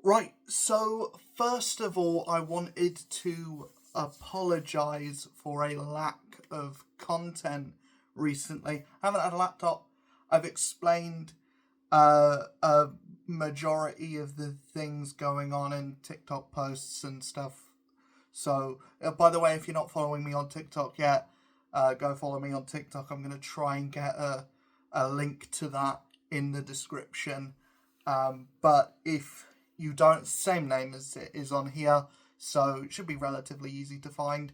Right, so first of all, I wanted to apologise for a lack of content recently. I haven't had a laptop. I've explained a majority of the things going on in TikTok posts and stuff. So, by the way, if you're not following me on TikTok yet, go follow me on TikTok. I'm going to try and get a link to that in the description. But if you don't, same name as it is on here, so it should be relatively easy to find.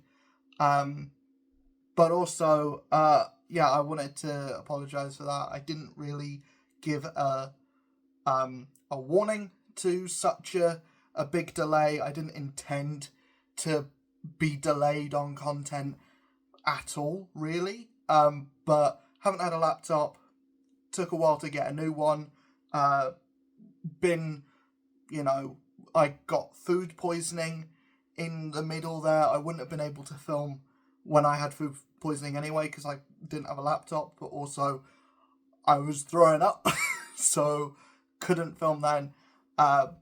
But also, I wanted to apologise for that. I didn't really give a warning to such a big delay. I didn't intend to be delayed on content at all, really. But haven't had a laptop. Took a while to get a new one. I got food poisoning in the middle there. I wouldn't have been able to film when I had food poisoning anyway because I didn't have a laptop, but also I was throwing up, so couldn't film then. But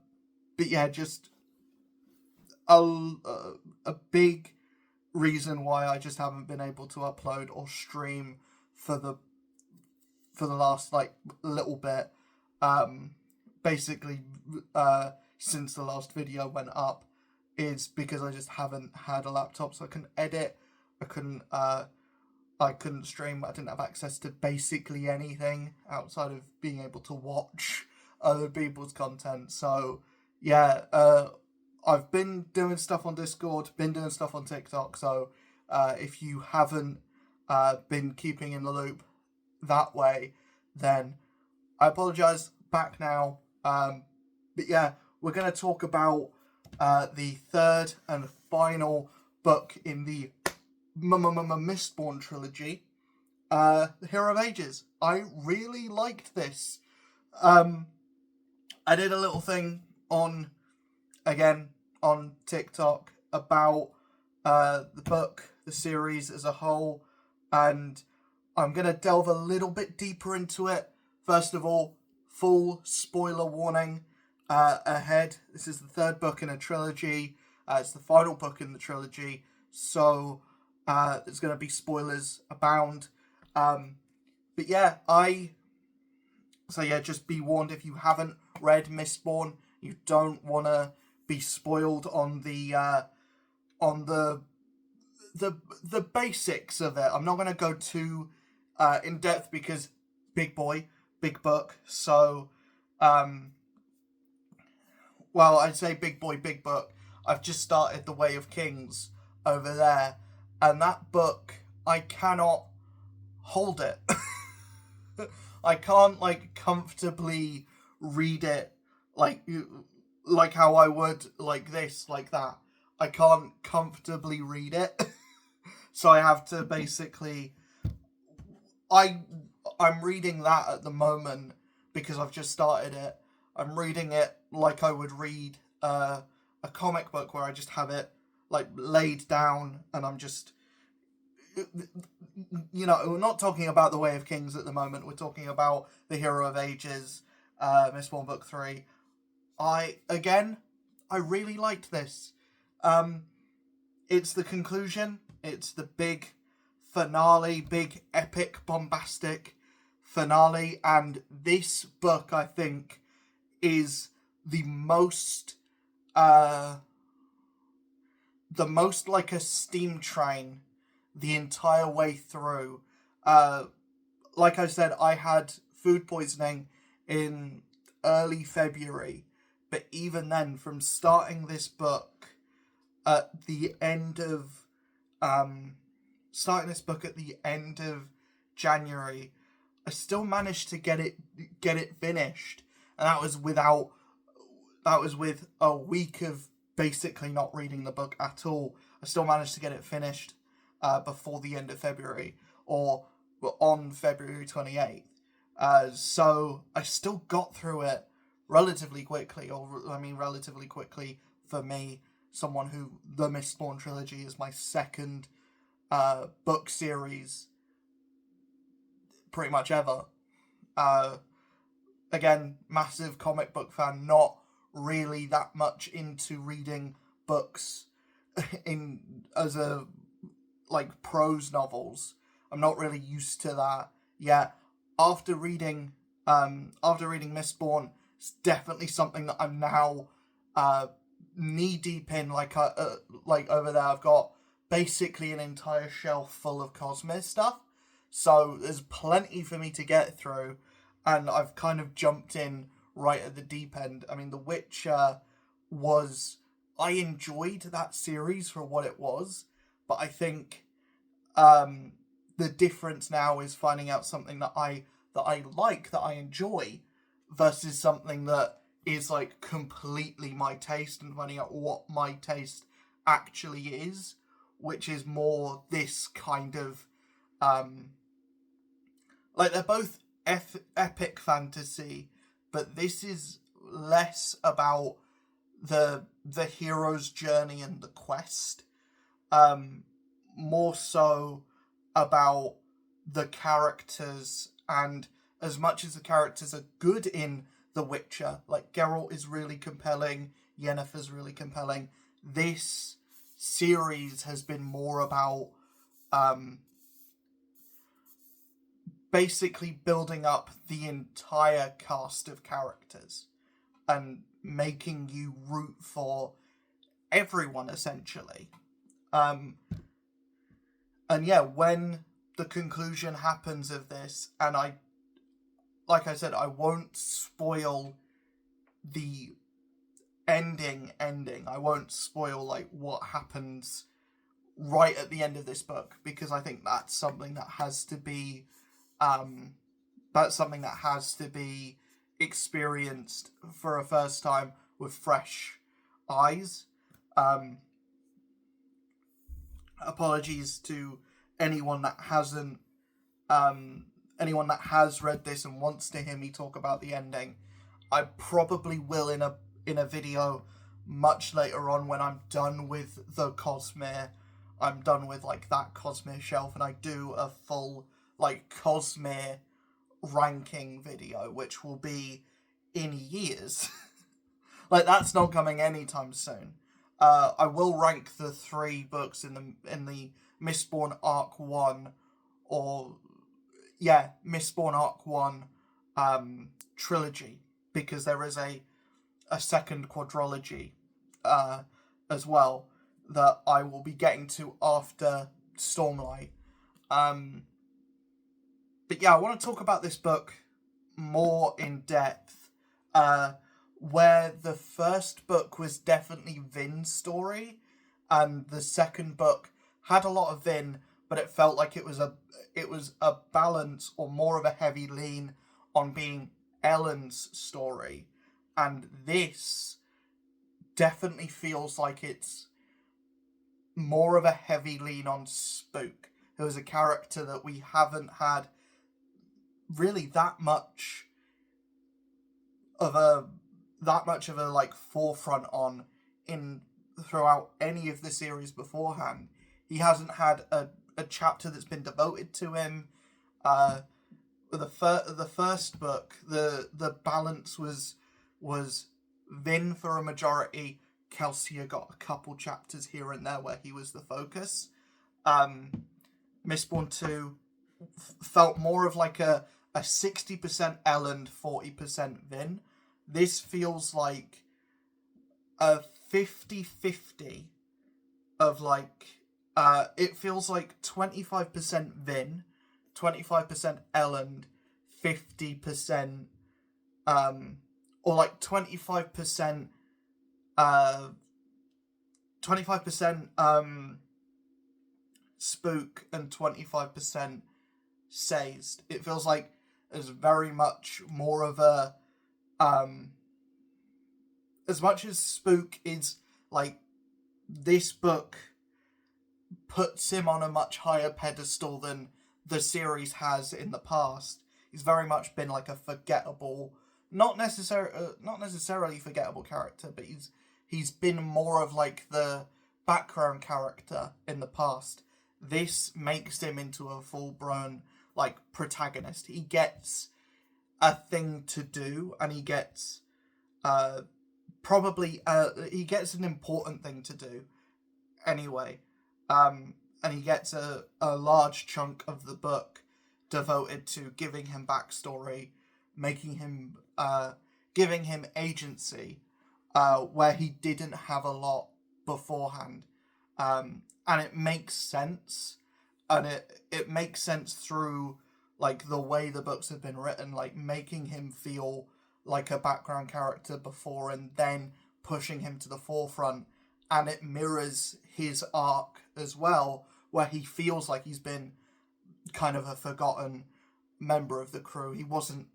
yeah, just a big reason why I just haven't been able to upload or stream for the last little bit. Basically, since the last video went up, is because I just haven't had a laptop, so I couldn't edit. I couldn't stream. I didn't have access to basically anything outside of being able to watch other people's content. So yeah, I've been doing stuff on Discord, been doing stuff on TikTok. So if you haven't been keeping in the loop that way, then I apologize. Back now. But yeah, we're going to talk about the third and final book in the Mistborn trilogy, The Hero of Ages. I really liked this. I did a little thing on TikTok about the book, the series as a whole, and I'm going to delve a little bit deeper into it. First of all, full spoiler warning ahead. This is the third book in a trilogy. It's the final book in the trilogy, so there's going to be spoilers abound. But yeah, just be warned if you haven't read Mistborn, you don't want to be spoiled on the basics of it. I'm not going to go too in depth because big book. So, I'd say big book. I've just started The Way of Kings over there, and that book, I cannot hold it. I can't comfortably read it like how I would like that. I can't comfortably read it. So I have to basically I'm reading that at the moment because I've just started it. I'm reading it like I would read a comic book where I just have it laid down and I'm just, we're not talking about The Way of Kings at the moment. We're talking about The Hero of Ages, Mistborn Book 3. I really liked this. It's the conclusion. It's the big finale, big epic bombastic finale, and this book I think is the most like a steam train the entire way through. Like I said, I had food poisoning in early February, but even then, from starting this book at the end of January, I still managed to get it finished, and that was with a week of basically not reading the book at all. I still managed to get it finished before the end of February, or on February 28th. So I still got through it relatively quickly, relatively quickly for me, someone who the Mistborn trilogy is my second book series pretty much ever. Again, massive comic book fan, not really that much into reading books as a like prose novels. I'm not really used to that yet. After reading Mistborn, it's definitely something that I'm now knee deep in. Like over there, I've got basically an entire shelf full of Cosmere stuff. So there's plenty for me to get through, and I've kind of jumped in right at the deep end. I mean, The Witcher I enjoyed that series for what it was, but I think the difference now is finding out something that I like, that I enjoy, versus something that is like completely my taste, and finding out what my taste actually is, which is more this kind of like they're both epic fantasy, but this is less about the hero's journey and the quest, more so about the characters. And as much as the characters are good in The Witcher, like Geralt is really compelling, Yennefer's really compelling, this series has been more about basically building up the entire cast of characters and making you root for everyone, essentially. And yeah, when the conclusion happens of this, and like I said, I won't spoil the ending. I won't spoil like what happens right at the end of this book, because I think that's something that has to be experienced for a first time with fresh eyes. Apologies to anyone that hasn't anyone that has read this and wants to hear me talk about the ending. I probably will in a video much later on, when I'm done with the Cosmere. I'm done with like that Cosmere shelf, and I do a full like Cosmere ranking video, which will be in years. Like, that's not coming anytime soon. I will rank the 3 books in the Mistborn Arc 1, Mistborn Arc 1 trilogy, because there is a second quadrilogy as well that I will be getting to after Stormlight. But yeah, I want to talk about this book more in depth, where the first book was definitely Vin's story, and the second book had a lot of Vin, but it felt like it was a balance, or more of a heavy lean on being Ellen's story. And this definitely feels like it's more of a heavy lean on Spook, who is a character that we haven't had really that much of a like forefront on in throughout any of the series beforehand. He hasn't had a chapter that's been devoted to him. The first book, the balance was Vin for a majority. Kelsier got a couple chapters here and there where he was the focus. Mistborn 2 felt more of like a 60% Ellen, 40% Vin. This feels like a 50-50 of like, it feels like 25% Vin, 25% Ellen, 50%, or like 25%, 25% Spook and 25% Sazed. It feels like there's very much more of a, as much as Spook is like, this book puts him on a much higher pedestal than the series has in the past. He's very much been like a forgettable, not necessarily forgettable character, but he's been more of like the background character in the past. This makes him into a full-blown like protagonist. He gets a thing to do, and he gets probably he gets an important thing to do anyway, and he gets a large chunk of the book devoted to giving him backstory, making him giving him agency, where he didn't have a lot beforehand, and it makes sense, and it makes sense through like the way the books have been written, like making him feel like a background character before and then pushing him to the forefront, and it mirrors his arc as well, where he feels like he's been kind of a forgotten member of the crew. He wasn't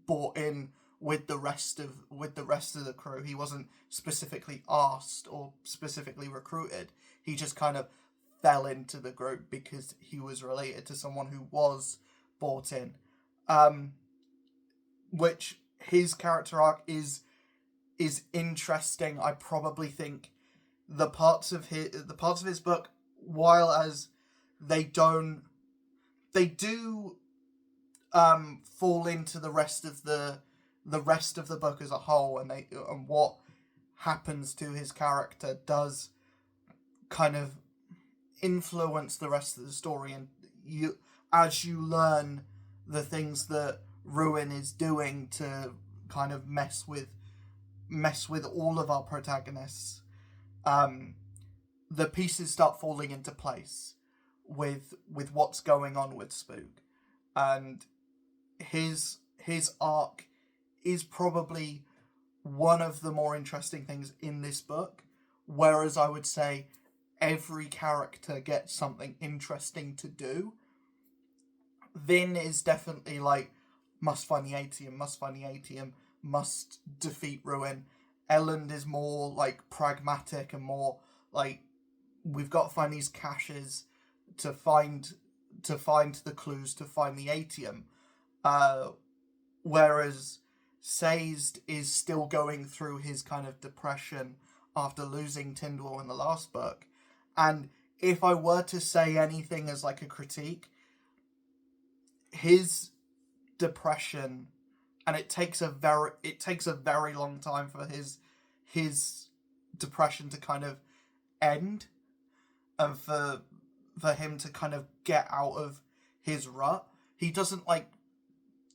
brought in with the rest of the crew. He wasn't specifically asked or specifically recruited. He just kind of fell into the group because he was related to someone who was brought in. Which his character arc is interesting. I probably think the parts of his book, while as they do fall into the rest of the book as a whole, and what happens to his character does kind of influence the rest of the story, and as you learn the things that Ruin is doing to kind of mess with all of our protagonists, the pieces start falling into place with what's going on with Spook, and his arc is probably one of the more interesting things in this book, whereas I would say every character gets something interesting to do. Vin is definitely like, must find the ATM, must defeat Ruin. Elend is more like pragmatic and more like, we've got to find these caches to find the clues to find the ATM. Whereas Sazed is still going through his kind of depression after losing Tyndall in the last book. And if I were to say anything as like a critique, his depression, and it takes a very long time for his depression to kind of end, and for him to kind of get out of his rut. He doesn't like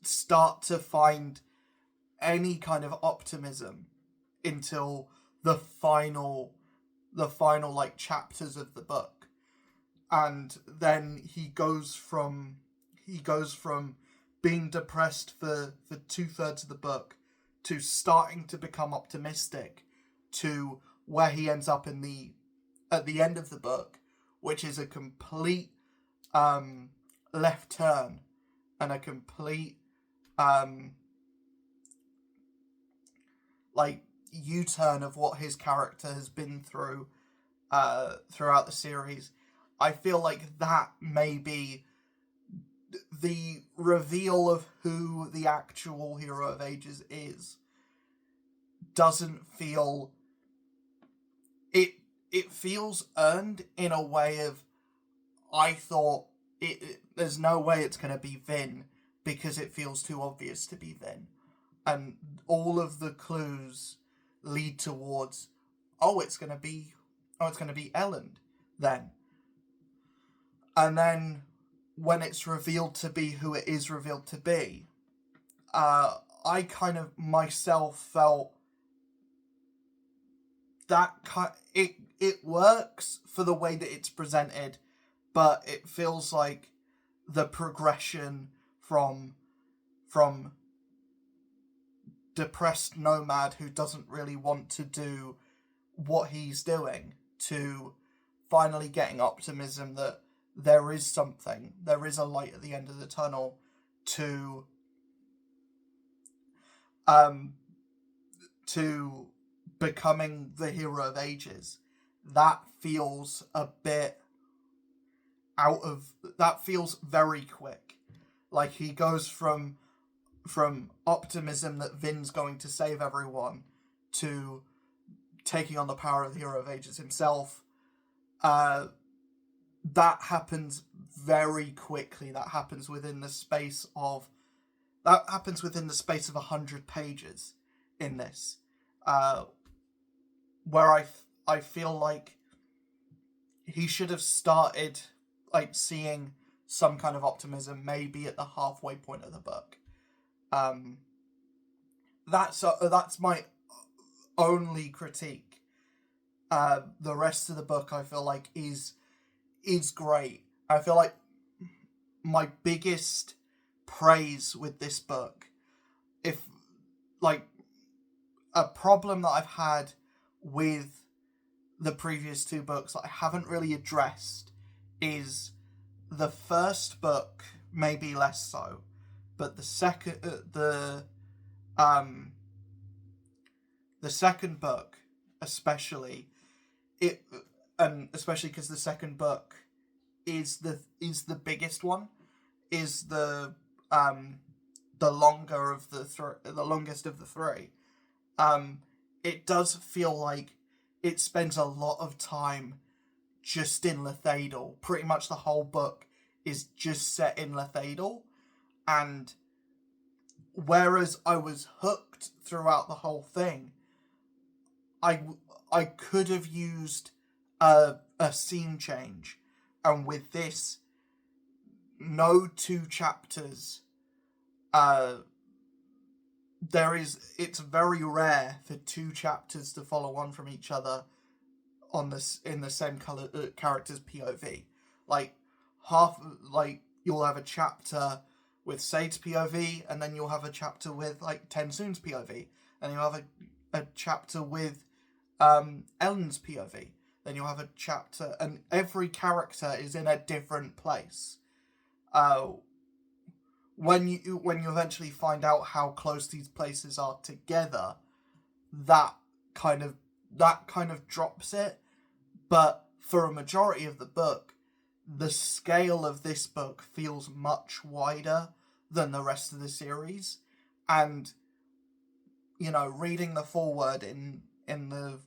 start to find any kind of optimism until the final like chapters of the book, and then he goes from being depressed for 2/3 of the book to starting to become optimistic, to where he ends up at the end of the book, which is a complete left turn and a complete like U-turn of what his character has been through throughout the series. I feel like that may be the reveal of who the actual Hero of Ages is. Doesn't feel it feels earned in a way of, I thought there's no way it's going to be Vin because it feels too obvious to be Vin, and all of the clues lead towards it's going to be Elend then. And then when it's revealed to be who it is revealed to be, I kind of myself felt that it works for the way that it's presented, but it feels like the progression from depressed nomad who doesn't really want to do what he's doing to finally getting optimism that there is a light at the end of the tunnel, to becoming the Hero of Ages. That feels feels very quick. Like, he goes from optimism that Vin's going to save everyone to taking on the power of the Hero of Ages himself. That happens very quickly. That happens within the space of 100 pages in this. where I feel like he should have started like seeing some kind of optimism maybe at the halfway point of the book. Um, that's my only critique. The rest of the book I feel like is great. I feel like my biggest praise with this book, if like a problem that I've had with the previous two books that I haven't really addressed, is the first book maybe less so, but the second book especially, it and especially because the second book is the biggest one, is the longer of the longest of the three. It does feel like it spends a lot of time just in Lethadel. Pretty much the whole book is just set in Lethadel, and whereas I was hooked throughout the whole thing, I could have used a scene change, and with this, no two chapters. It's very rare for two chapters to follow on from each other on this in the same character's POV. Like you'll have a chapter with Sade's POV, and then you'll have a chapter with like Tensoon's POV, and you'll have a chapter with Ellen's POV. Then you'll have a chapter, and every character is in a different place. When you eventually find out how close these places are together, that kind of drops it. But for a majority of the book, the scale of this book feels much wider than the rest of the series. And reading the foreword in the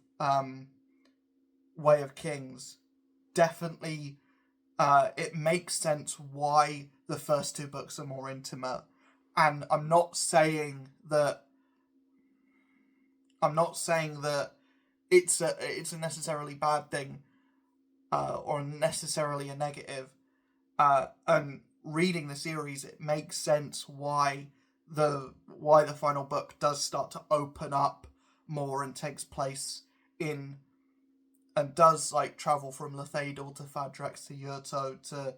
Way of Kings, definitely it makes sense why the first two books are more intimate. And I'm not saying that it's a necessarily bad thing, or necessarily a negative. And reading the series, it makes sense why the final book does start to open up more and takes place in, and does like travel from Lethadel to Fadrex to Yurto to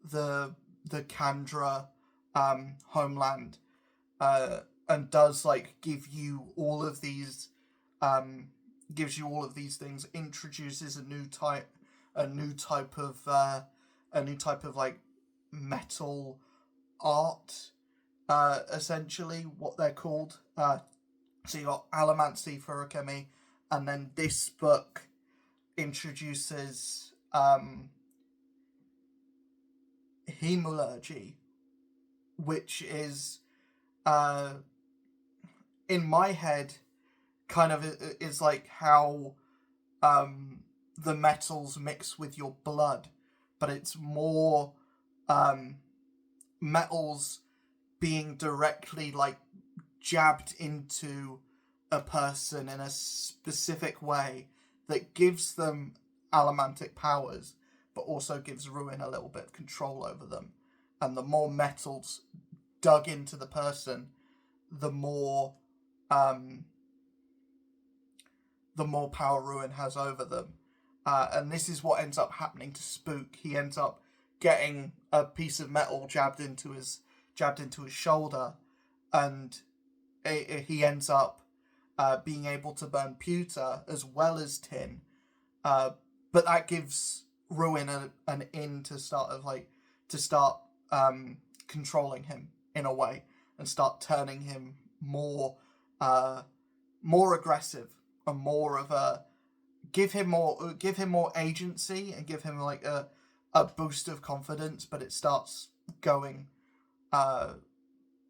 the Kandra homeland, and does like give you all of these things, introduces a new type of like metal art, essentially what they're called. So you got Allomancy, Furakami, and then this book introduces Hemurgy, which is in my head kind of is like how the metals mix with your blood, but it's more metals being directly like jabbed into a person in a specific way that gives them allomantic powers, but also gives Ruin a little bit of control over them. And the more metals dug into the person, the more power Ruin has over them. And this is what ends up happening to Spook. He ends up getting a piece of metal jabbed into his shoulder, and he ends up being able to burn pewter as well as tin. But that gives Ruin an in to start controlling him in a way, and start turning him more aggressive, and more of a give him more agency, and give him like a boost of confidence. But it starts going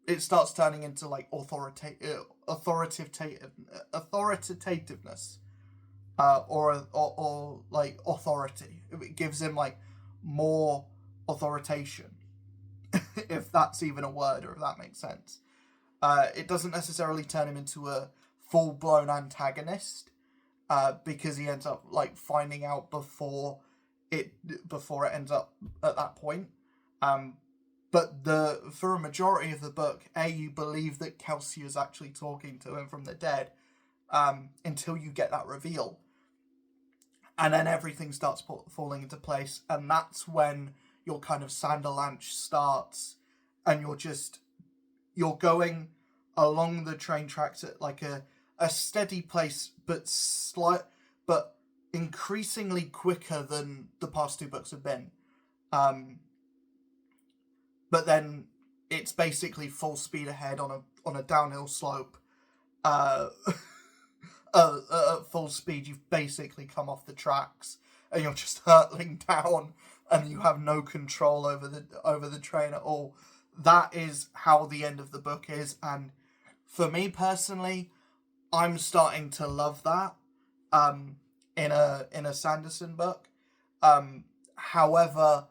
it starts turning into like authoritativeness, or like authority. It gives him like more authorization, if that's even a word, or if that makes sense. It doesn't necessarily turn him into a full-blown antagonist, because he ends up like finding out before it ends up at that point. But for a majority of the book, you believe that Kelsey is actually talking to him from the dead, until you get that reveal. And then everything starts falling into place, and that's when your kind of Sanderlanche starts, and you're going along the train tracks at like a steady pace, but increasingly quicker than the past two books have been. But then it's basically full speed ahead on a downhill slope. At full speed, you've basically come off the tracks, and you're just hurtling down, and you have no control over the train at all. That is how the end of the book is, and for me personally, I'm starting to love that. In a Sanderson book. However,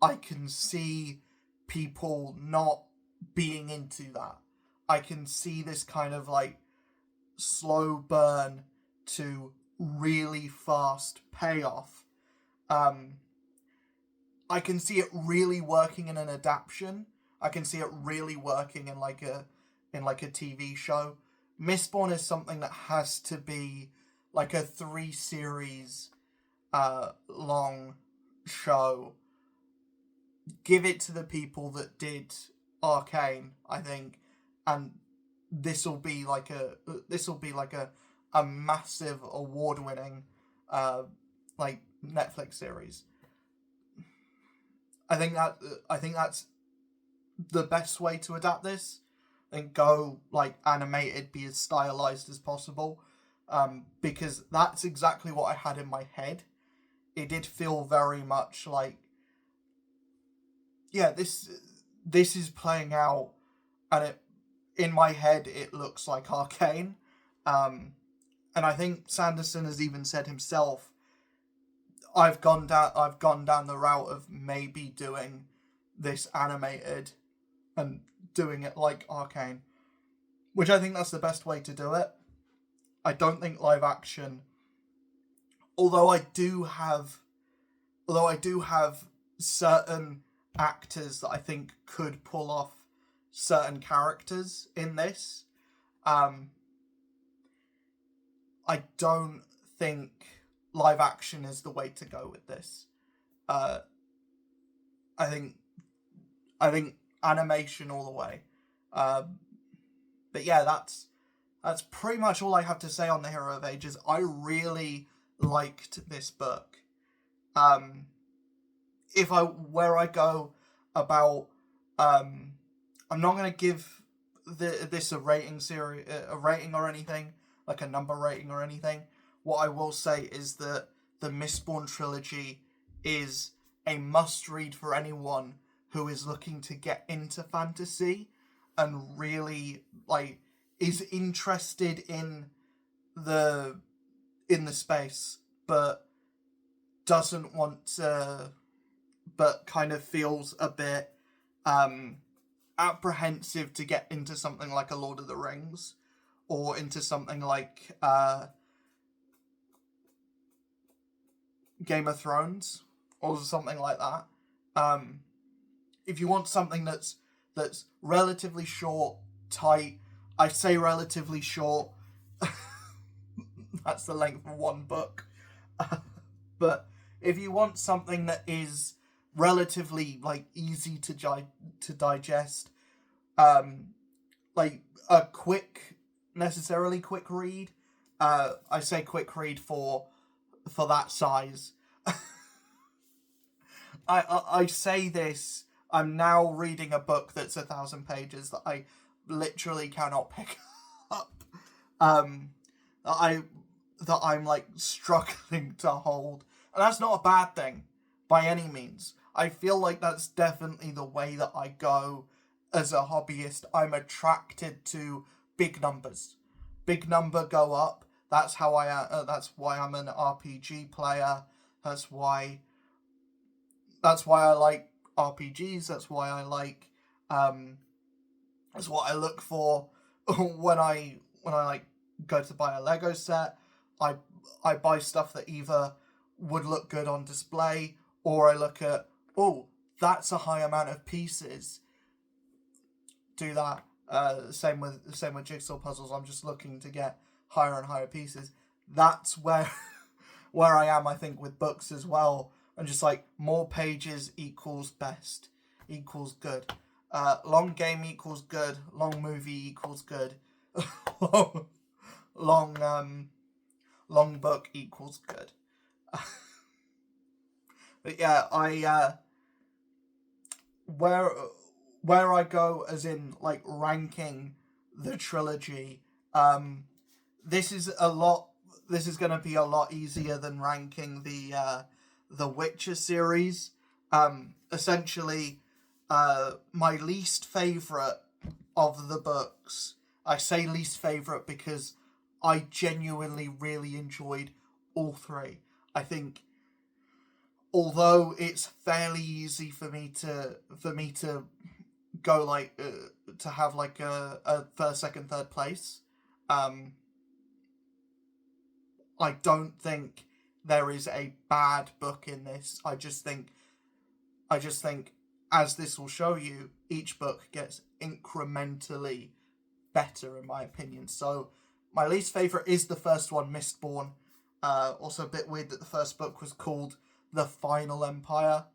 I can see people not being into that. I can see this kind of like slow burn to really fast payoff. I can see it really working in an adaptation. I can see it really working in like a TV show. Mistborn is something that has to be like a 3 series long show. Give it to the people that did Arcane, I think, and this will be like a massive award-winning like Netflix series. I think that's the best way to adapt this. And go like animated, be as stylized as possible, because that's exactly what I had in my head. It did feel very much like, yeah, this is playing out, and in my head it looks like Arcane, and I think Sanderson has even said himself, I've gone down the route of maybe doing this animated and doing it like Arcane, which I think that's the best way to do it. I don't think live action, although I do have certain actors that I think could pull off certain characters in this, I don't think live action is the way to go with this. I think animation all the way. But yeah, that's pretty much all I have to say on the Hero of Ages. I really liked this book. Where I go about, I'm not going to give this a rating or anything, like a number rating or anything. What I will say is that the Mistborn trilogy is a must-read for anyone who is looking to get into fantasy and really like is interested in the space, but doesn't want to, but kind of feels a bit apprehensive to get into something like a Lord of the Rings, or into something like Game of Thrones, or something like that. If you want something that's relatively short, tight, I say relatively short. That's the length of one book. But if you want something that is relatively like easy to digest, like a necessarily quick read, I say quick read for that size. I say this. I'm now reading a book that's 1,000 pages that I literally cannot pick up. That I'm like struggling to hold, and that's not a bad thing by any means. I feel like that's definitely the way that I go as a hobbyist. I'm attracted to big numbers. Big number go up. That's how that's why I'm an RPG player. That's why I like RPGs. That's why I like. That's what I look for when I like go to buy a Lego set. I buy stuff that either would look good on display, or I look at, oh, that's a high amount of pieces. Do that. Same with jigsaw puzzles. I'm just looking to get higher and higher pieces. That's where where I am, I think, with books as well. I'm just like, more pages equals best, equals good. Long game equals good. Long movie equals good. long long book equals good. But yeah, where where I go as in like ranking the trilogy, this is a lot. This is going to be a lot easier than ranking the Witcher series. Essentially, my least favorite of the books. I say least favorite because I genuinely really enjoyed all three. I think, although it's fairly easy for me to go like to have like a first, second, third place, I don't think there is a bad book in this. I just think, as this will show you, each book gets incrementally better in my opinion. So my least favourite is the first one, Mistborn. Also a bit weird that the first book was called The Final Empire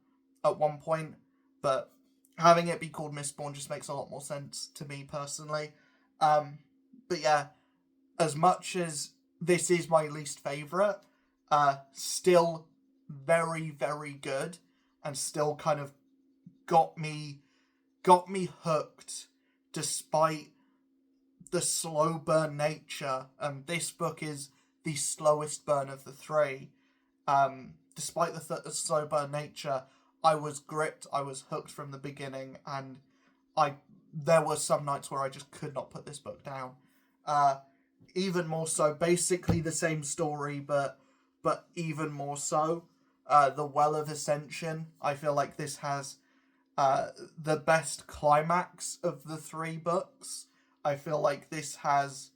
at one point, but having it be called Mistborn just makes a lot more sense to me personally. But yeah, as much as this is my least favourite, still very, very good, and still kind of got me hooked despite the slow burn nature. This book is the slowest burn of the three. Despite the slow burn nature, I was gripped, I was hooked from the beginning, and there were some nights where I just could not put this book down. Even more so, basically the same story, but even more so. The Well of Ascension, I feel like this has the best climax of the three books. I feel like this has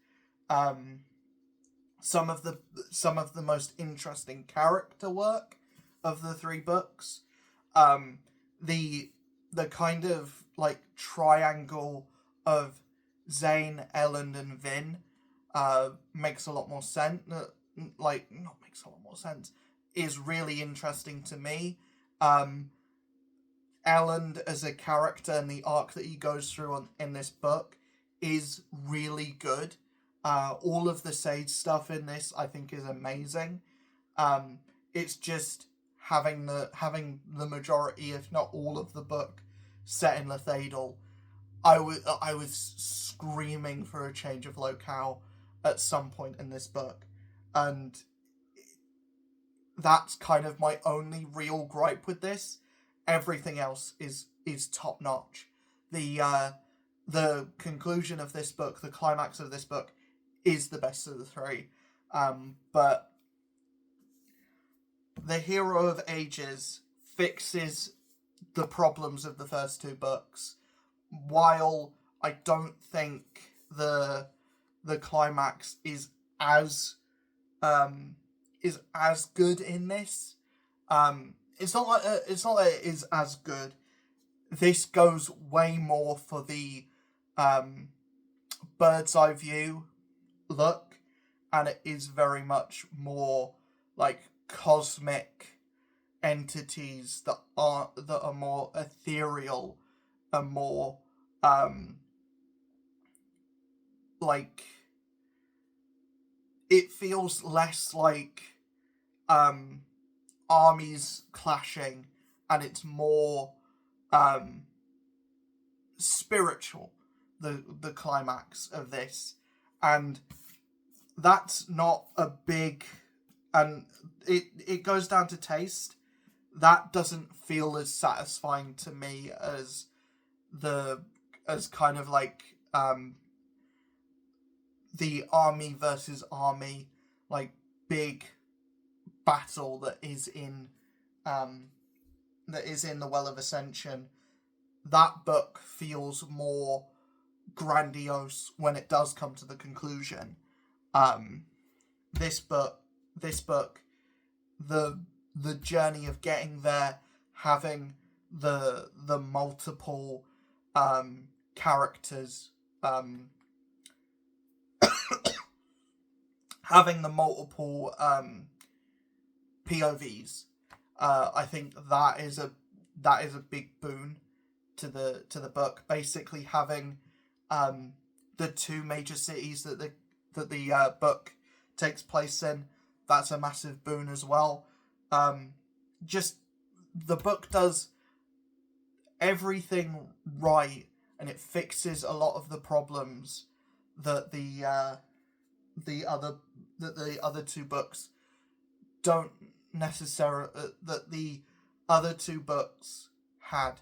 some of the most interesting character work of the three books. The kind of like triangle of Zane, Ellen, and Vin makes a lot more sense. Like, not makes a lot more sense. Is really interesting to me. Ellen as a character and the arc that he goes through in this book is really good. All of the Sage stuff in this, I think, is amazing. It's just having the majority, if not all, of the book set in Lethadel. I was screaming for a change of locale at some point in this book, and that's kind of my only real gripe with this. Everything else is top notch. The conclusion of this book, the climax of this book, is the best of the three. But the Hero of Ages fixes the problems of the first two books, while I don't think the climax is as good in this. It's not like it is as good. This goes way more for the bird's eye view look, and it is very much more like cosmic entities that are more ethereal and more like, it feels less like armies clashing, and it's more spiritual, the climax of this. And that's not a big, and it goes down to taste. That doesn't feel as satisfying to me as kind of like the army versus army, like, big battle that is in the Well of Ascension. That book feels more grandiose when it does come to the conclusion. this book, the journey of getting there, having the multiple characters, having the multiple POVs, I think that is a big boon to the book. Basically, having the two major cities that the book takes place in, that's a massive boon as well. Just the book does everything right, and it fixes a lot of the problems that the other two books don't necessarily that the other two books had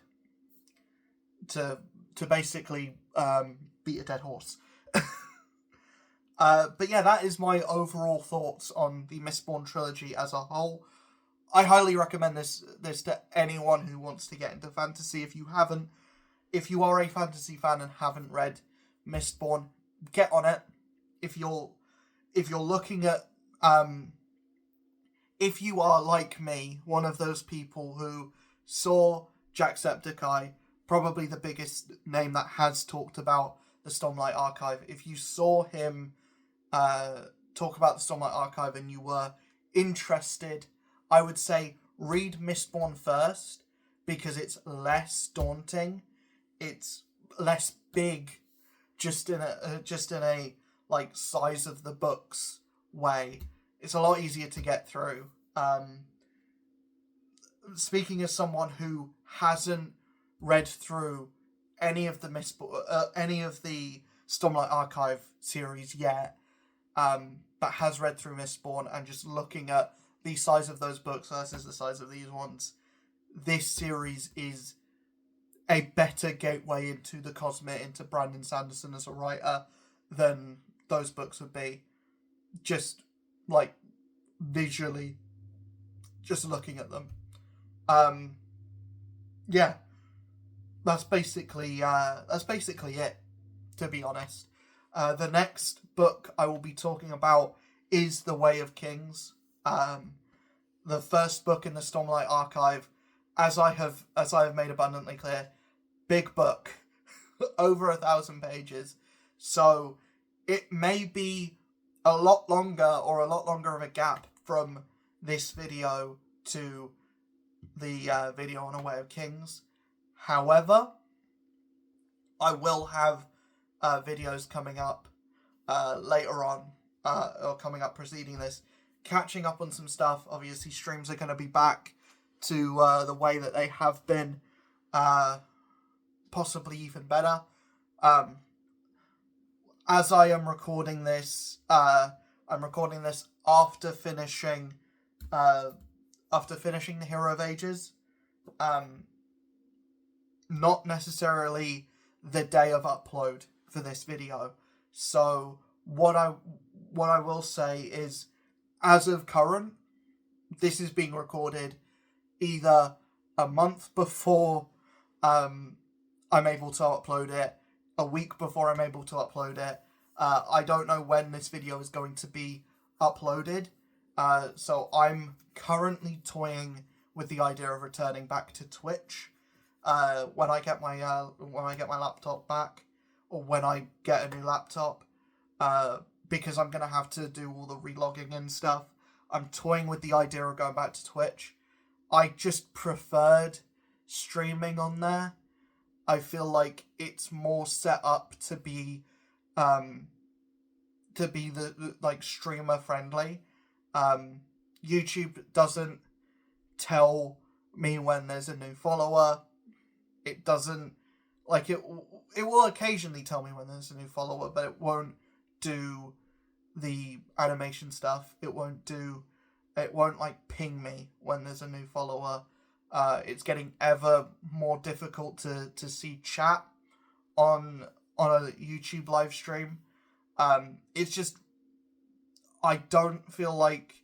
to basically beat a dead horse. But yeah, that is my overall thoughts on the Mistborn trilogy as a whole. I highly recommend this to anyone who wants to get into fantasy. If you are a fantasy fan and haven't read Mistborn, get on it. If you're looking at if you are like me, one of those people who saw Jacksepticeye, probably the biggest name that has talked about the Stormlight Archive, if you saw him talk about the Stormlight Archive and you were interested, I would say read Mistborn first, because it's less daunting, it's less big, just in a like size of the books way. It's a lot easier to get through. Speaking as someone who hasn't read through any of the Stormlight Archive series yet, but has read through Mistborn, and just looking at the size of those books versus the size of these ones, this series is a better gateway into the cosmere, into Brandon Sanderson as a writer, than those books would be. Just like visually, just looking at them. Yeah, that's basically it, to be honest. The next book I will be talking about is The Way of Kings. The first book in the Stormlight Archive, as I have made abundantly clear, big book, over 1,000 pages. So it may be a lot longer of a gap from this video to the video on A Way of Kings. However, I will have videos coming up later on, or coming up preceding this, catching up on some stuff. Obviously, streams are going to be back to the way that they have been, possibly even better. As I am recording this, I'm recording this after finishing the Hero of Ages. Not necessarily the day of upload for this video. So what I will say is, as of current, this is being recorded either a month before I'm able to upload it, a week before I'm able to upload it. I don't know when this video is going to be uploaded. So I'm currently toying with the idea of returning back to Twitch when I get my laptop back, or when I get a new laptop, because I'm gonna have to do all the relogging and stuff. I'm toying with the idea of going back to Twitch. I just preferred streaming on there. I feel like it's more set up to be the like streamer friendly. YouTube doesn't tell me when there's a new follower. It doesn't, like, it will occasionally tell me when there's a new follower, but it won't do the animation stuff. It won't like ping me when there's a new follower. It's getting ever more difficult to see chat on a YouTube live stream. It's just, I don't feel like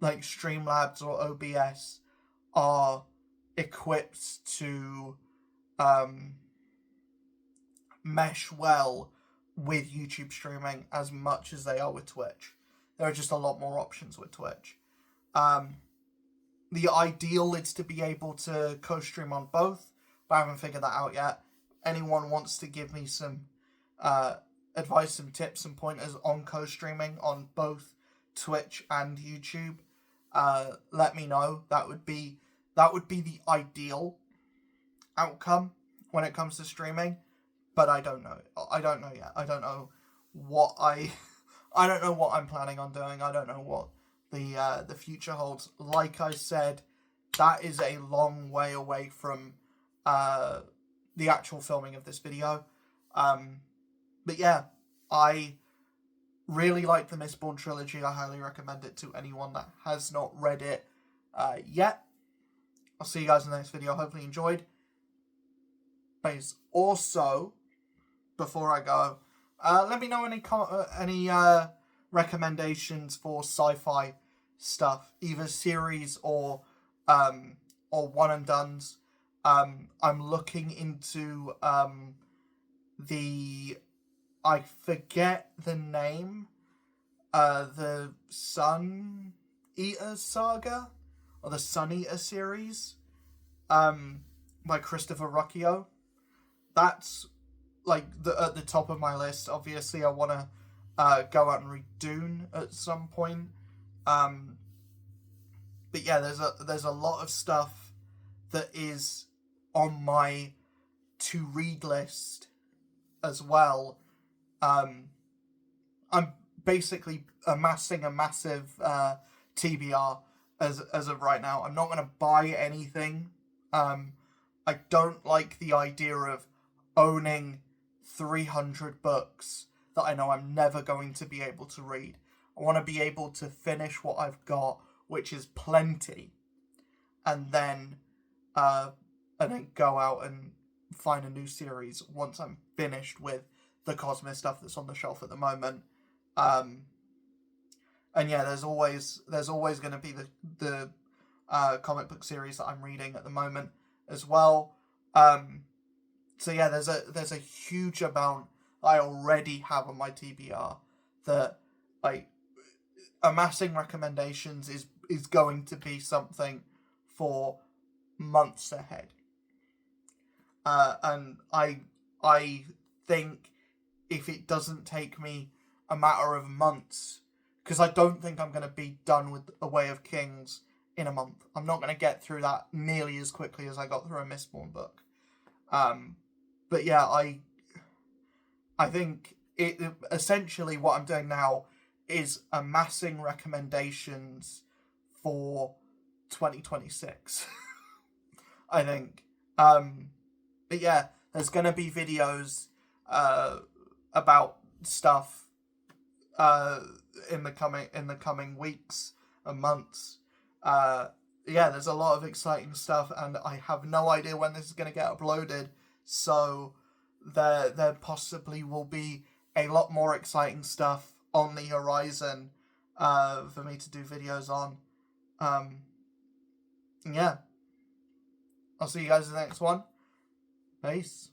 Streamlabs or OBS are equipped to mesh well with YouTube streaming as much as they are with Twitch. There are just a lot more options with Twitch. The ideal is to be able to co-stream on both, but I haven't figured that out yet. Anyone wants to give me some advice, some tips and pointers on co-streaming on both Twitch and YouTube, let me know. That would be the ideal outcome when it comes to streaming, but I don't know. I don't know yet. I don't know what I don't know what I'm planning on doing. I don't know what the future holds. Like I said, that is a long way away from the actual filming of this video. But yeah, I really like the Mistborn trilogy. I highly recommend it to anyone that has not read it yet. I'll see you guys in the next video. Hopefully you enjoyed. Please also, before I go, let me know any recommendations for sci-fi stuff, either series or one and dones. I'm looking into I forget the name, the Sun Eater saga, or the Sun Eater series, by Christopher Rucchio. That's like at the top of my list. Obviously, I want to go out and read Dune at some point. But yeah, there's a lot of stuff that is on my to read list as well. I'm basically amassing a massive TBR as of right now. I'm not going to buy anything. I don't like the idea of owning 300 books that I know I'm never going to be able to read. I want to be able to finish what I've got, which is plenty, and then go out and find a new series once I'm finished with the Cosmos stuff that's on the shelf at the moment. And yeah, there's always going to be the comic book series that I'm reading at the moment as well. So yeah, there's a huge amount I already have on my TBR that, like, amassing recommendations is going to be something for months ahead. And I think if it doesn't take me a matter of months, because I don't think I'm going to be done with A Way of Kings in a month. I'm not going to get through that nearly as quickly as I got through a Mistborn book. But yeah, I think it essentially what I'm doing now is amassing recommendations for 2026. I think. But yeah, there's gonna be videos about stuff in the coming weeks and months. Yeah, there's a lot of exciting stuff, and I have no idea when this is gonna get uploaded. So there possibly will be a lot more exciting stuff on the horizon for me to do videos on. Yeah. I'll see you guys in the next one. Peace.